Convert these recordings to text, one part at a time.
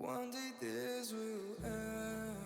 One day this will end.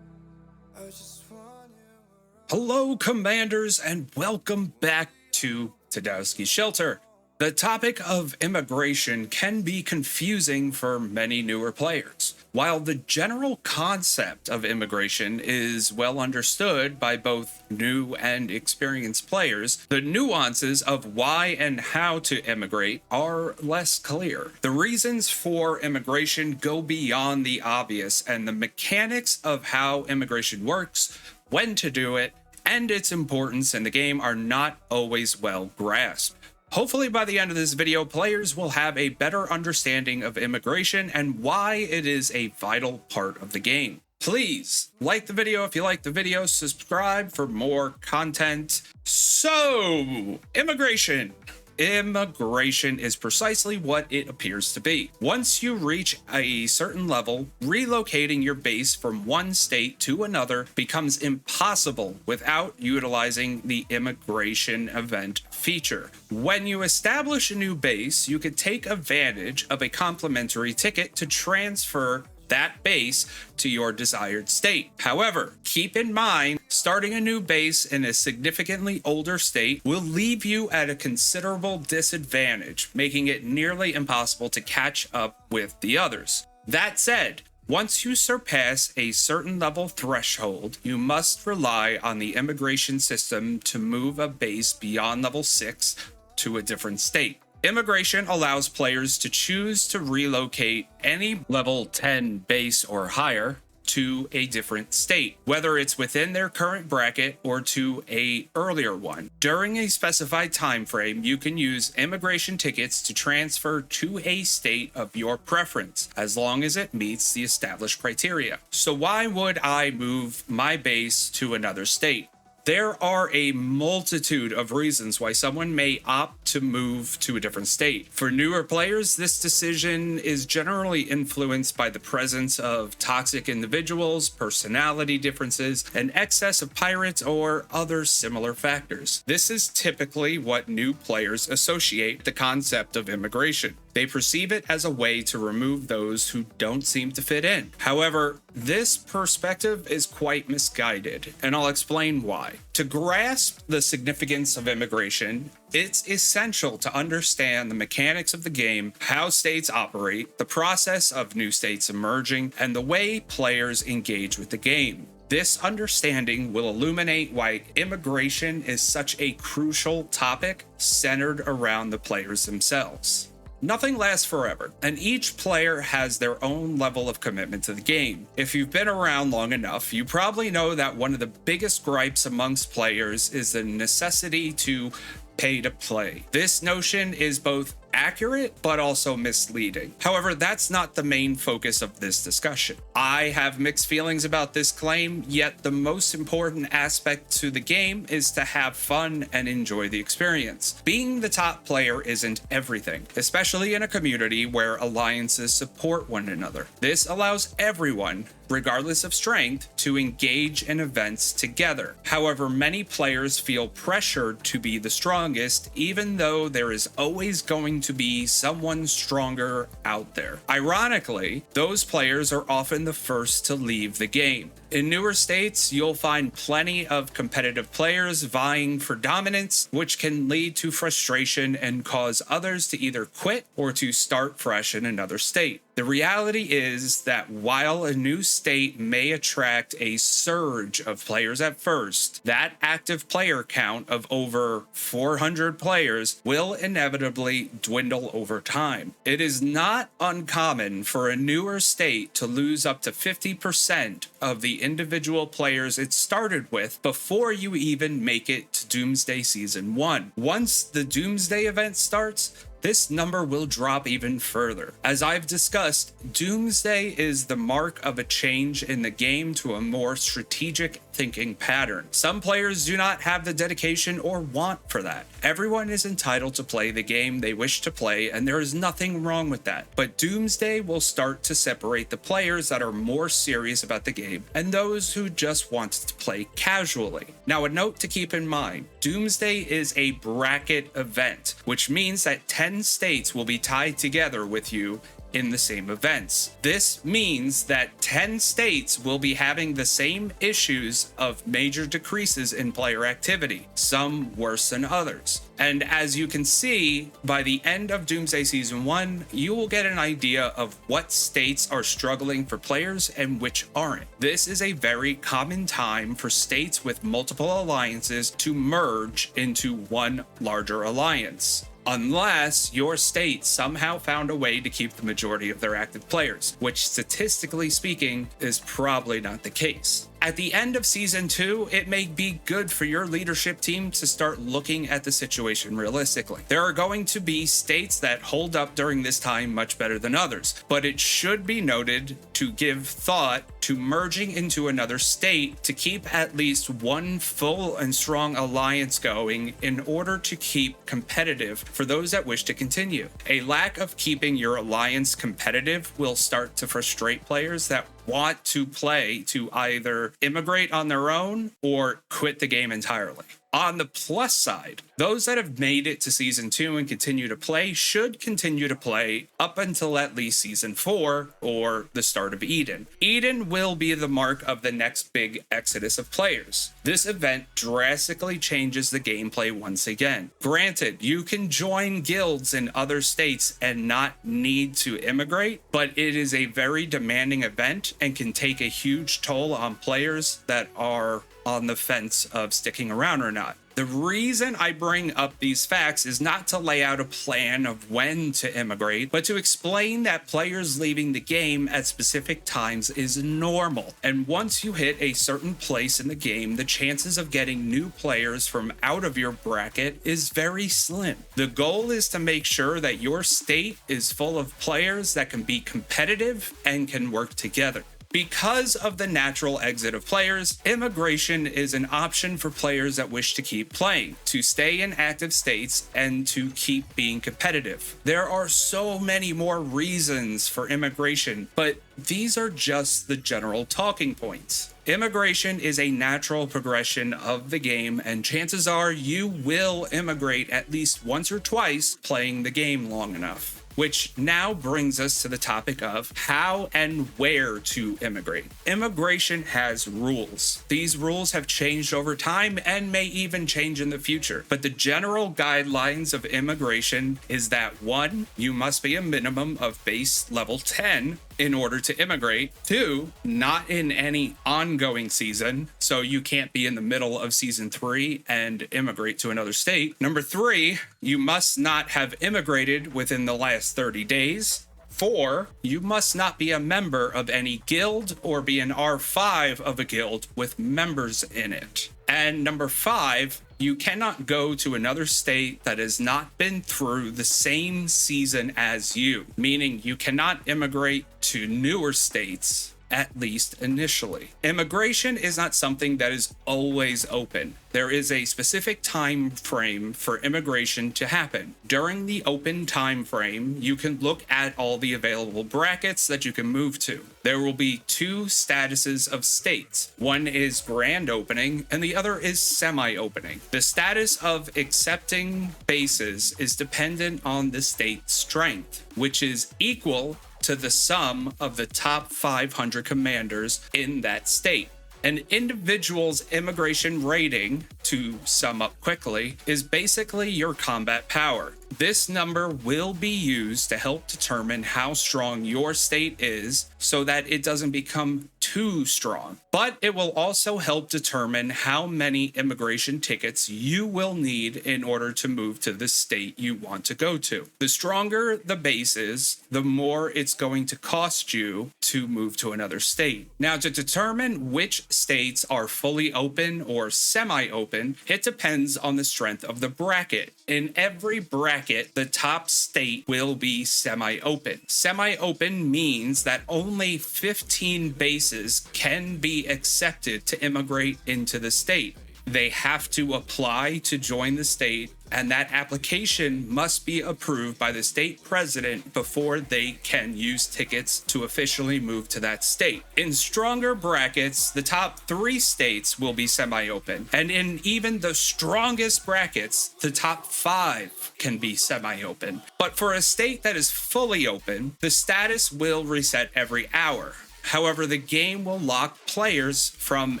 I just want you. Hello, Commanders, and welcome back to Tadowski's Shelter. The topic of immigration can be confusing for many newer players. While the general concept of immigration is well understood by both new and experienced players, the nuances of why and how to immigrate are less clear. The reasons for immigration go beyond the obvious, and the mechanics of how immigration works, when to do it, and its importance in the game are not always well grasped. Hopefully by the end of this video, players will have a better understanding of immigration and why it is a vital part of the game. Please like the video if you like the video, subscribe for more content. So, immigration. Immigration is precisely what it appears to be. Once you reach a certain level, relocating your base from one state to another becomes impossible without utilizing the immigration event feature. When you establish a new base, you can take advantage of a complimentary ticket to transfer that base to your desired state. However, keep in mind, starting a new base in a significantly older state will leave you at a considerable disadvantage, making it nearly impossible to catch up with the others. That said, once you surpass a certain level threshold, you must rely on the immigration system to move a base beyond level 6 to a different state. Immigration allows players to choose to relocate any level 10 base or higher to a different state, whether it's within their current bracket or to a earlier one. During a specified time frame, you can use immigration tickets to transfer to a state of your preference, as long as it meets the established criteria. So why would I move my base to another state? There are a multitude of reasons why someone may opt to move to a different state. For newer players, this decision is generally influenced by the presence of toxic individuals, personality differences, an excess of pirates, or other similar factors. This is typically what new players associate with the concept of immigration. They perceive it as a way to remove those who don't seem to fit in. However, this perspective is quite misguided, and I'll explain why. To grasp the significance of immigration, it's essential to understand the mechanics of the game, how states operate, the process of new states emerging, and the way players engage with the game. This understanding will illuminate why immigration is such a crucial topic centered around the players themselves. Nothing lasts forever, and each player has their own level of commitment to the game. If you've been around long enough, you probably know that one of the biggest gripes amongst players is the necessity to pay to play. This notion is both accurate but also misleading. However, that's not the main focus of this discussion. I have mixed feelings about this claim, yet the most important aspect to the game is to have fun and enjoy the experience. Being the top player isn't everything, especially in a community where alliances support one another. This allows everyone, regardless of strength, to engage in events together. However, many players feel pressured to be the strongest, even though there is always going to be someone stronger out there. Ironically, those players are often the first to leave the game. In newer states, you'll find plenty of competitive players vying for dominance, which can lead to frustration and cause others to either quit or to start fresh in another state. The reality is that while a new state may attract a surge of players at first, that active player count of over 400 players will inevitably dwindle over time. It is not uncommon for a newer state to lose up to 50% of the individual players it started with before you even make it to Doomsday Season 1. Once the Doomsday event starts, this number will drop even further. As I've discussed, Doomsday is the mark of a change in the game to a more strategic thinking pattern. Some players do not have the dedication or want for that. Everyone is entitled to play the game they wish to play, and there is nothing wrong with that. But Doomsday will start to separate the players that are more serious about the game and those who just want to play casually. Now, a note to keep in mind, Doomsday is a bracket event, which means that 10 states will be tied together with you in the same events. This means that 10 states will be having the same issues of major decreases in player activity, some worse than others. And as you can see, by the end of Doomsday Season 1, you will get an idea of what states are struggling for players and which aren't. This is a very common time for states with multiple alliances to merge into one larger alliance, unless your state somehow found a way to keep the majority of their active players, which statistically speaking is probably not the case. At the end of Season 2, it may be good for your leadership team to start looking at the situation realistically. There are going to be states that hold up during this time much better than others, but it should be noted to give thought to merging into another state to keep at least one full and strong alliance going in order to keep competitive for those that wish to continue. A lack of keeping your alliance competitive will start to frustrate players that want to play to either immigrate on their own or quit the game entirely. On the plus side, those that have made it to Season 2 and continue to play should continue to play up until at least Season 4 or the start of Eden. Eden will be the mark of the next big exodus of players. This event drastically changes the gameplay once again. Granted, you can join guilds in other states and not need to immigrate, but it is a very demanding event and can take a huge toll on players that are on the fence of sticking around or not. The reason I bring up these facts is not to lay out a plan of when to immigrate, but to explain that players leaving the game at specific times is normal. And once you hit a certain place in the game, the chances of getting new players from out of your bracket is very slim. The goal is to make sure that your state is full of players that can be competitive and can work together. Because of the natural exit of players, immigration is an option for players that wish to keep playing, to stay in active states, and to keep being competitive. There are so many more reasons for immigration, but these are just the general talking points. Immigration is a natural progression of the game, and chances are you will immigrate at least once or twice playing the game long enough. Which now brings us to the topic of how and where to immigrate. Immigration has rules. These rules have changed over time and may even change in the future. But the general guidelines of immigration is that 1, you must be a minimum of base level 10 in order to immigrate. 2, not in any ongoing season, so you can't be in the middle of Season 3 and immigrate to another state. Number 3, you must not have immigrated within the last 30 days. 4, you must not be a member of any guild or be an R5 of a guild with members in it. And number 5, you cannot go to another state that has not been through the same season as you, meaning you cannot immigrate to newer states, at least initially. Immigration is not something that is always open. There is a specific time frame for immigration to happen. During the open time frame, you can look at all the available brackets that you can move to. There will be 2 statuses of states. One is grand opening and the other is semi-opening. The status of accepting bases is dependent on the state's strength, which is equal to the sum of the top 500 commanders in that state. An individual's immigration rating, to sum up quickly, is basically your combat power. This number will be used to help determine how strong your state is so that it doesn't become too strong. But it will also help determine how many immigration tickets you will need in order to move to the state you want to go to. The stronger the base is, the more it's going to cost you to move to another state. Now, to determine which states are fully open or semi-open, it depends on the strength of the bracket. In every bracket, the top state will be semi-open. Semi-open means that only 15 bases can be accepted to immigrate into the state. They have to apply to join the state, and that application must be approved by the state president before they can use tickets to officially move to that state. In stronger brackets, the top 3 states will be semi-open, and in even the strongest brackets, the top 5 can be semi-open. But for a state that is fully open, the status will reset every hour. However, the game will lock players from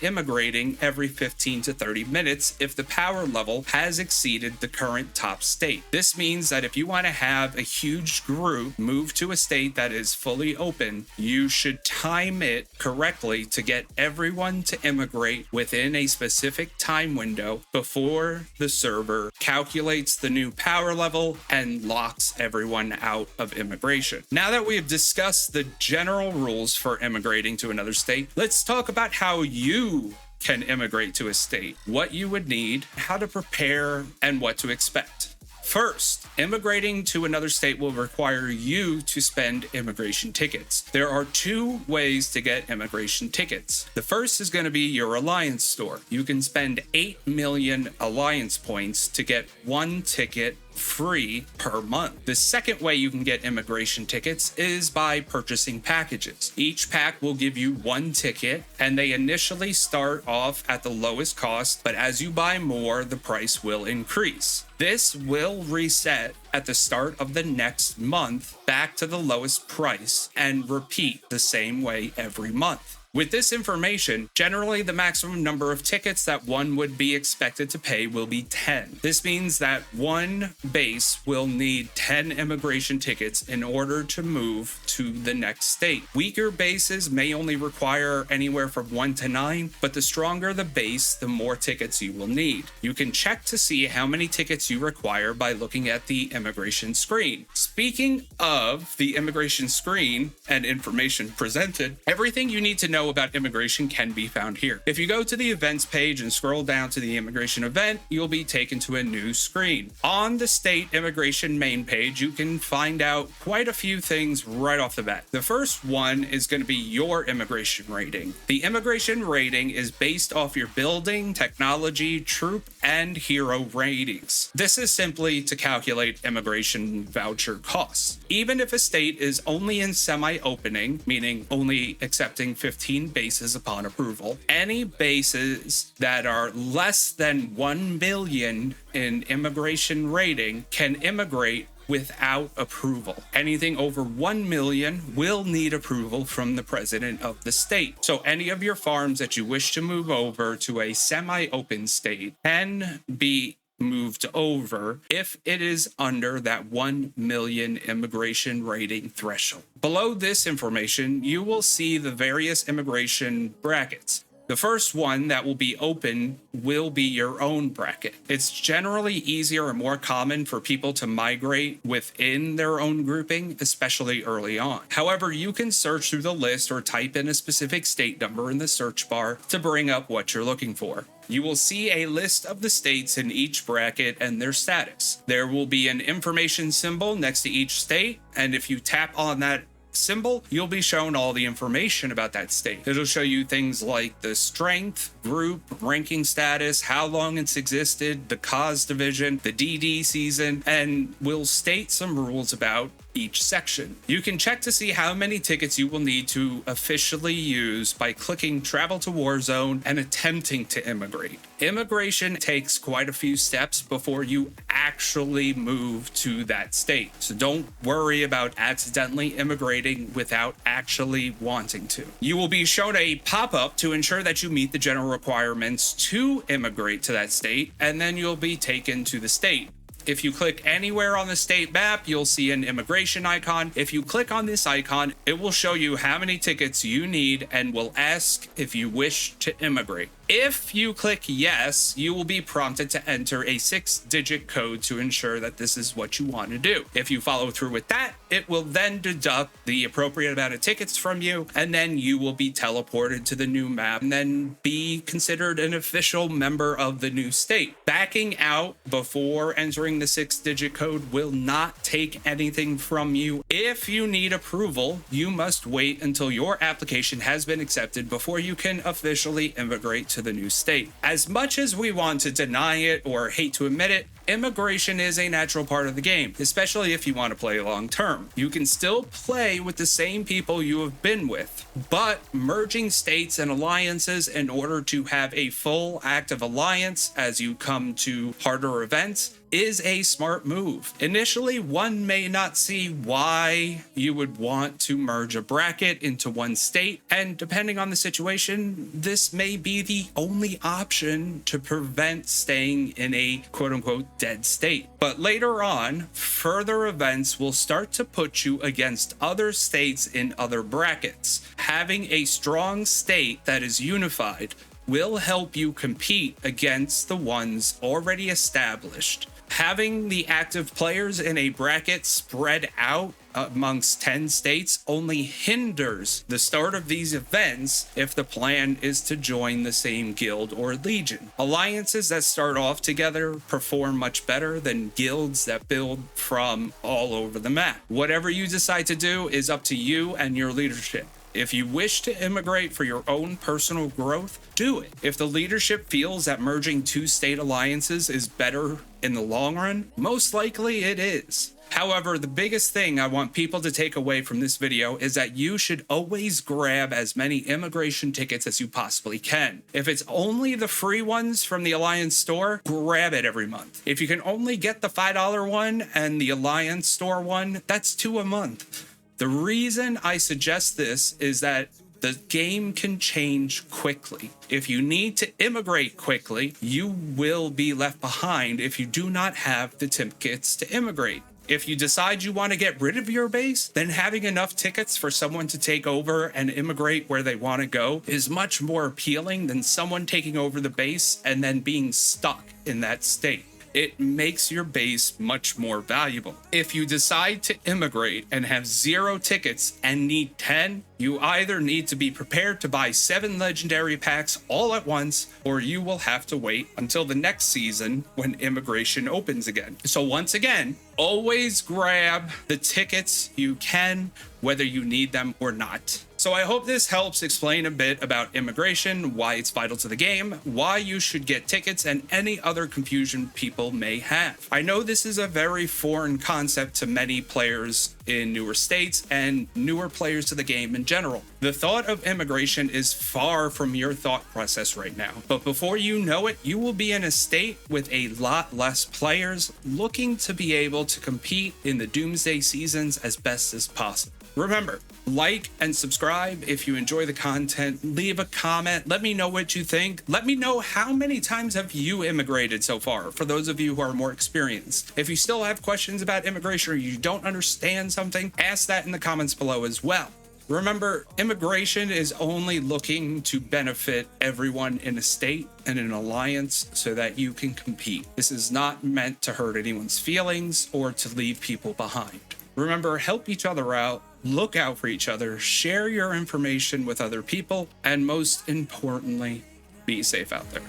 immigrating every 15 to 30 minutes if the power level has exceeded the current top state. This means that if you want to have a huge group move to a state that is fully open, you should time it correctly to get everyone to immigrate within a specific time window before the server calculates the new power level and locks everyone out of immigration. Now that we have discussed the general rules for immigrating to another state, let's talk about how you can immigrate to a state, what you would need, how to prepare, and what to expect. First, immigrating to another state will require you to spend immigration tickets. There are 2 ways to get immigration tickets. The first is going to be your Alliance store. You can spend 8 million Alliance points to get 1 ticket free per month. The second way you can get immigration tickets is by purchasing packages. Each pack will give you 1 ticket, and they initially start off at the lowest cost, but as you buy more, the price will increase. This will reset at the start of the next month back to the lowest price and repeat the same way every month. With this information, generally the maximum number of tickets that one would be expected to pay will be 10. This means that one base will need 10 immigration tickets in order to move to the next state. Weaker bases may only require anywhere from 1 to 9, but the stronger the base, the more tickets you will need. You can check to see how many tickets you require by looking at the immigration screen. Speaking of the immigration screen and information presented, everything you need to know about immigration can be found here. If you go to the events page and scroll down to the immigration event, you'll be taken to a new screen. On the state immigration main page, you can find out quite a few things right off the bat. The first one is going to be your immigration rating. The immigration rating is based off your building, technology, troop, and hero ratings. This is simply to calculate immigration voucher costs. Even if a state is only in semi-opening, meaning only accepting 15 bases upon approval, any bases that are less than 1 million in immigration rating can immigrate without approval. Anything over 1 million will need approval from the president of the state. So any of your farms that you wish to move over to a semi-open state can be moved over if it is under that 1 million immigration rating threshold. Below this information, you will see the various immigration brackets. The first one that will be open will be your own bracket. It's generally easier and more common for people to migrate within their own grouping, especially early on. However, you can search through the list or type in a specific state number in the search bar to bring up what you're looking for. You will see a list of the states in each bracket and their status. There will be an information symbol next to each state, and if you tap on that symbol, you'll be shown all the information about that state. It'll show you things like the strength, group, ranking status, how long it's existed, the cause division, the DD season, and will state some rules about each section. You can check to see how many tickets you will need to officially use by clicking Travel to Warzone and attempting to immigrate. Immigration takes quite a few steps before you actually move to that state. So don't worry about accidentally immigrating without actually wanting to. You will be shown a pop-up to ensure that you meet the general requirements to immigrate to that state, and then you'll be taken to the state. If you click anywhere on the state map, you'll see an immigration icon. If you click on this icon, it will show you how many tickets you need and will ask if you wish to immigrate. If you click yes, you will be prompted to enter a 6-digit code to ensure that this is what you want to do. If you follow through with that, it will then deduct the appropriate amount of tickets from you, and then you will be teleported to the new map and then be considered an official member of the new state. Backing out before entering the 6-digit code will not take anything from you. If you need approval, you must wait until your application has been accepted before you can officially immigrate to to the new state. As much as we want to deny it or hate to admit it, immigration is a natural part of the game, especially if you want to play long term. You can still play with the same people you have been with, but merging states and alliances in order to have a full active alliance as you come to harder events is a smart move. Initially, one may not see why you would want to merge a bracket into one state, and depending on the situation, this may be the only option to prevent staying in a quote-unquote dead state. But later on, further events will start to put you against other states in other brackets. Having a strong state that is unified will help you compete against the ones already established. Having the active players in a bracket spread out amongst 10 states only hinders the start of these events if the plan is to join the same guild or legion. Alliances that start off together perform much better than guilds that build from all over the map. Whatever you decide to do is up to you and your leadership. If you wish to immigrate for your own personal growth, do it. If the leadership feels that merging two state alliances is better in the long run, most likely it is. However, the biggest thing I want people to take away from this video is that you should always grab as many immigration tickets as you possibly can. If it's only the free ones from the Alliance store, grab it every month. If you can only get the $5 one and the Alliance store one, that's 2 a month. The reason I suggest this is that the game can change quickly. If you need to immigrate quickly, you will be left behind if you do not have the tickets to immigrate. If you decide you want to get rid of your base, then having enough tickets for someone to take over and immigrate where they want to go is much more appealing than someone taking over the base and then being stuck in that state. It makes your base much more valuable. If you decide to immigrate and have 0 tickets and need 10, you either need to be prepared to buy 7 legendary packs all at once, or you will have to wait until the next season when immigration opens again. So once again, always grab the tickets you can, whether you need them or not. So I hope this helps explain a bit about immigration, why it's vital to the game, why you should get tickets, and any other confusion people may have. I know this is a very foreign concept to many players in newer states and newer players to the game in general. The thought of immigration is far from your thought process right now, but before you know it, you will be in a state with a lot less players looking to be able to compete in the Doomsday seasons as best as possible. Remember, like and subscribe if you enjoy the content. Leave a comment. Let me know what you think. Let me know how many times have you immigrated so far, for those of you who are more experienced. If you still have questions about immigration or you don't understand something, ask that in the comments below as well. Remember, immigration is only looking to benefit everyone in a state and an alliance so that you can compete. This is not meant to hurt anyone's feelings or to leave people behind. Remember, help each other out, look out for each other, share your information with other people, and most importantly, be safe out there.